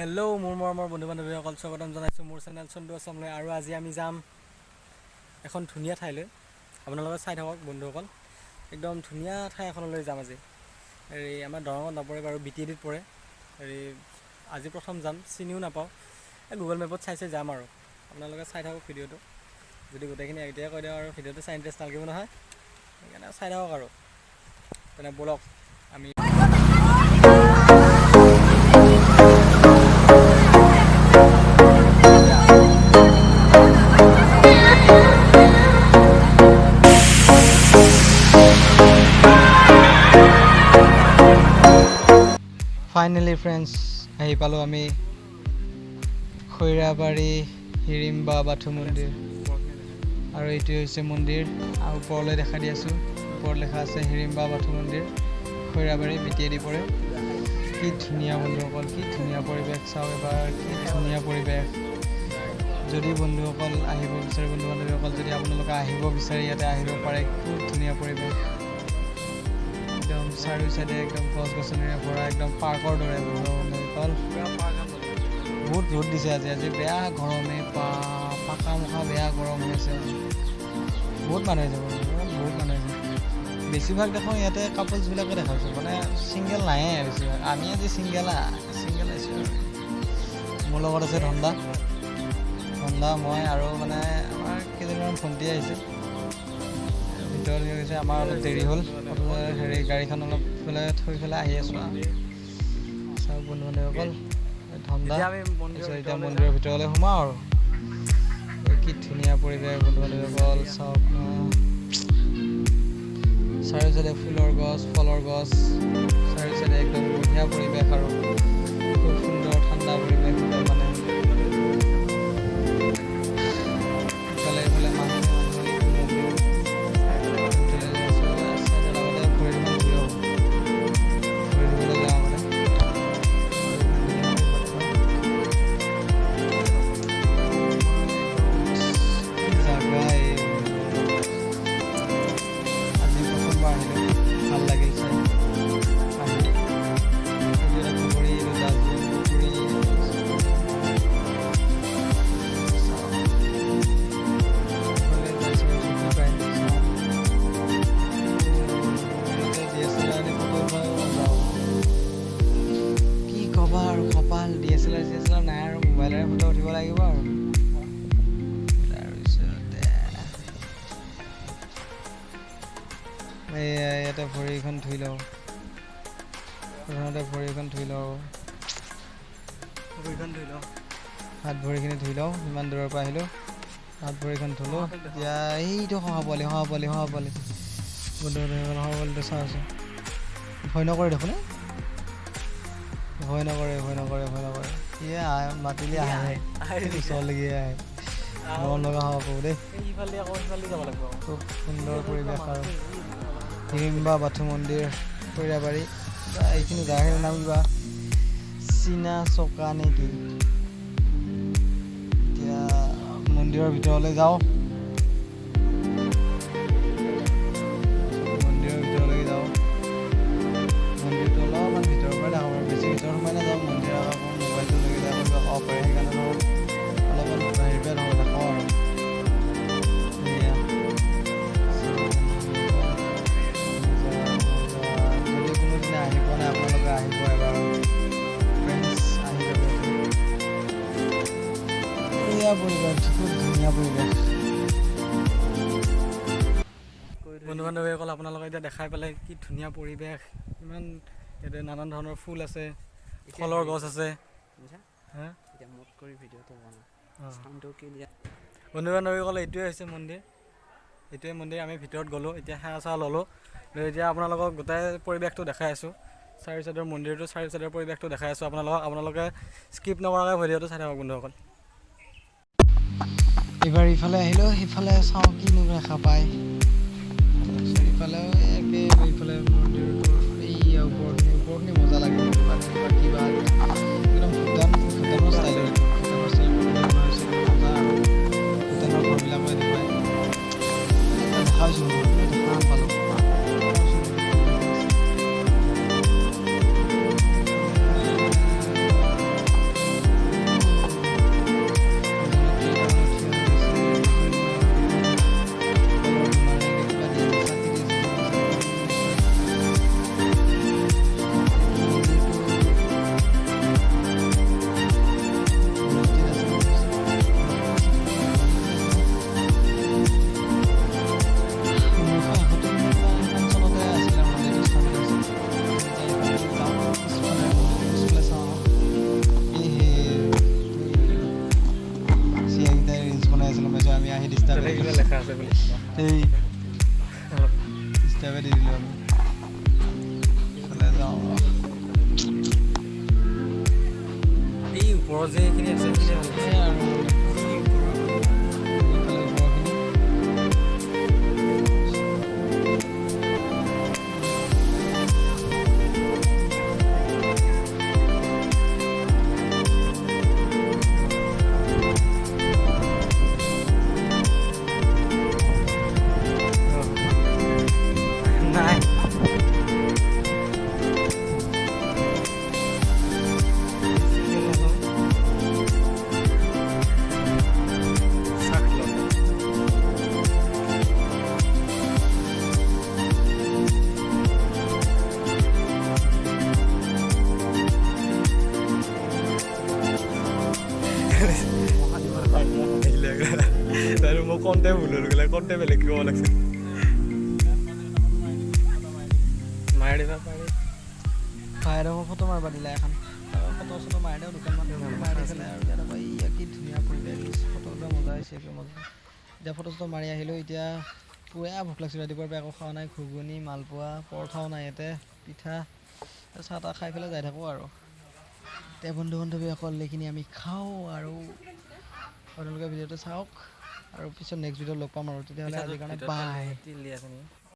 Hello' মোৰ মৰমৰ বন্ধু বান্ধৱীসকল স্বাগতম জনাইছোঁ মোৰ চেনেল চন্দু আছামলৈ। আৰু আজি আমি যাম এখন ধুনীয়া ঠাইলৈ। আপোনালোকে চাই থাকক বন্ধুসকল, একদম ধুনীয়া ঠাই এখনলৈ যাম আজি। আমাৰ দৰঙত নপৰে বাৰু, BTADত পৰে। আজি প্ৰথম যাম, চিনিও নাপাওঁ, গুগল মেপত চাই যাম আৰু। আপোনালোকে চাই থাকক ভিডিঅ'টো। যদি গোটেইখিনি এতিয়াই কৈ দিওঁ আৰু ভিডিঅ'টো চাই ইণ্টাৰেষ্ট নালাগিব নহয়, সেইকাৰণে চাই থাকক আৰু। তেনে ব'লক আমি ফাইনেলি ফ্ৰেণ্ডছ আহি পালোঁ আমি খৈৰাবাৰী হিৰিম্বা বাথু মন্দিৰ। আৰু এইটোৱে হৈছে মন্দিৰ। আৰু ওপৰলৈ দেখা দি আছোঁ, ওপৰত লেখা আছে হিৰিম্বা বাথু মন্দিৰ, খৈৰাবাৰী BTAD পৰে। কি ধুনীয়া বন্ধুসকল, কি ধুনীয়া পৰিৱেশ চাওক এবাৰ, কি ধুনীয়া পৰিৱেশ। যদি বন্ধুসকল আহিব বিচাৰে, বন্ধু বান্ধৱীসকল যদি আপোনালোকে আহিব বিচাৰে, ইয়াতে আহিব পাৰে। খুব ধুনীয়া পৰিৱেশ, একদম চাৰিও চাইডে একদম গছ গছনিৰে ভৰা, একদম পাৰ্কৰ দৰে বন্ধুসকল। বহুত ৰ'দ দিছে আজি বেয়া গৰমে, পাকা মখা বেয়া গৰম হৈ আছে। বহুত মানুহ আহিছে বহুত মানুহ আহিছে। বেছিভাগ দেখোন ইয়াতে কাপলছবিলাকে দেখাইছোঁ, মানে ছিংগেল নাহে বেছিভাগ। আমি আজি ছিংগেল আহিছোঁ আৰু। মোৰ লগত আছে ধন্দা, মই আৰু মানে আমাৰ কেইজনমান ভণ্টি আহিছে। ভিতৰত গৈছে, আমাৰ অলপ দেৰি হ'ল। গাড়ীখন অলপ থৈ পেলাই আহি আছোঁ আৰু। চাওক বন্ধু বান্ধৱীসকল, ধন্দা এতিয়া মন্দিৰৰ ভিতৰলৈ সোমাওঁ আৰু। কি ধুনীয়া পৰিৱেশ বন্ধু বান্ধৱীসকল, চাওক ন। চাৰিও চাইডে ফুলৰ গছ, ফলৰ গছ, চাৰিও চাইডে একদম বঢ়িয়া পৰিৱেশ আৰু খুব সুন্দৰ ঠাণ্ডা পৰিৱেশ। মানে ইফালে মানুহ DSLR নাই আৰু, মোবাইলেৰে ফটো উঠিব লাগিব আৰু। তাৰপিছতে ইয়াতে ভৰিখন ধুই লওঁ, হাত ভৰিখিনি ধুই লওঁ। ইমান দূৰৰ পৰা আহিলোঁ, হাত ভৰিখন ধুলোঁ। এতিয়া এইটো শহা পোৱালি বন্ধুসকল চাওঁচোন। ভয় নকৰে দেখোন, ভয় নকৰে। মাতিলে আহে, ওচৰলৈকে আহে। মৰম লগা হ'ব দেই। খুব সুন্দৰ পৰিৱেশ আৰু হিৰিম্বা বাথু মন্দিৰ, খৈৰাবাৰী। এইখিনি জেগাখিনিৰ নাম কিবা চীনা চকা নে কি। এতিয়া মন্দিৰৰ ভিতৰলৈ যাওঁ। মন্দিৰটো অলপমান ভিতৰৰ পৰা দেখাব, বেছি ভিতৰ সোমাই নাযাওঁ। মন্দিৰ আকৌ মোবাইলটো লৈ যাব পাৰে, সেইকাৰণে ধৰক অলপমান বাহিৰ পৰা দেখাওঁ আৰু। যদি কোনোদিনা আহি পোৱা নাই আপোনালোকে আহিব এবাৰ ফ্ৰেণ্ডছ, আহি যাব। পৰিৱেশ খুব ধুনীয়া পৰিৱেশ। বন্ধু বান্ধৱীসকল আপোনালোকে এতিয়া দেখাই পেলাই কি ধুনীয়া পৰিৱেশ। ইমান ইয়াতে নানান ধৰণৰ ফুল আছে, ফলৰ গছ আছে। বন্ধু বান্ধৱীসকল এইটোৱে হৈছে মন্দিৰ, আমি ভিতৰত গ'লোঁ। এতিয়া সেৱা চেৱা ল'লোঁ, এতিয়া আপোনালোকক গোটেই পৰিৱেশটো দেখাই আছোঁ। চাৰি চাইডৰ মন্দিৰটো, চাৰি চাইডৰ পৰিৱেশটো দেখাই আছোঁ আপোনালোকে স্কিপ নকৰাকৈ ভিডিঅ'টো চাই থাকক বন্ধুসকল। এইবাৰ ইফালে আহিলোঁ, সিফালে চাওঁ কিনো দেখা পায়। ইফালেও একে, এইফালে মন্দিৰটো এইয়া ওপৰখিনি মজা লাগে। কিবা একদম ভূটানৰ ষ্টাইলৰ, ভূটানৰ ঘৰবিলাকো এনেকুৱাই দেখাইছোঁ, দেখা পালোঁ। এই ষ্টেপে দি দিলোঁ আমি ইফালে যাওঁ এই ওপৰত যে এইখিনি আছে সেইখিনি আৰু ইফালে ওপৰখিনি নাই তাই মই কণ্টে ভুল হৈ গ'লে কণ্টে বেলেগ কিবা লাগছে মাৰি দিবা পাৰি ভাইৰকো ফটো মাৰিব দিলে এখন ফটো চটো মাৰি দিওঁ দোকানমান মাৰি দি পেলাই আৰু ইয়াত আকৌ ইয়া কি ধুনীয়া পৰিৱেশ ফটো একদম মজা হৈছে একদম মজা এতিয়া ফটো চটো মাৰি আহিলোঁ এতিয়া পুৰা ভোক লাগিছে ৰাতিপুৱাৰ পৰা একো খোৱা নাই ঘুগুনি মালপোৱা পৰঠাও নাই ইয়াতে পিঠা চাহ তাহ খাই পেলাই যাই থাকোঁ আৰু এতিয়া বন্ধু বান্ধৱীসকল এইখিনি আমি খাওঁ আৰু আপোনালোকে ভিডিঅ'টো চাওক আৰু পিছত নেক্সট ভিডিঅ'ত লগ পাম আৰু তেতিয়াহ'লে আজিৰ কাৰণে বাই তিল দি আছে নেকি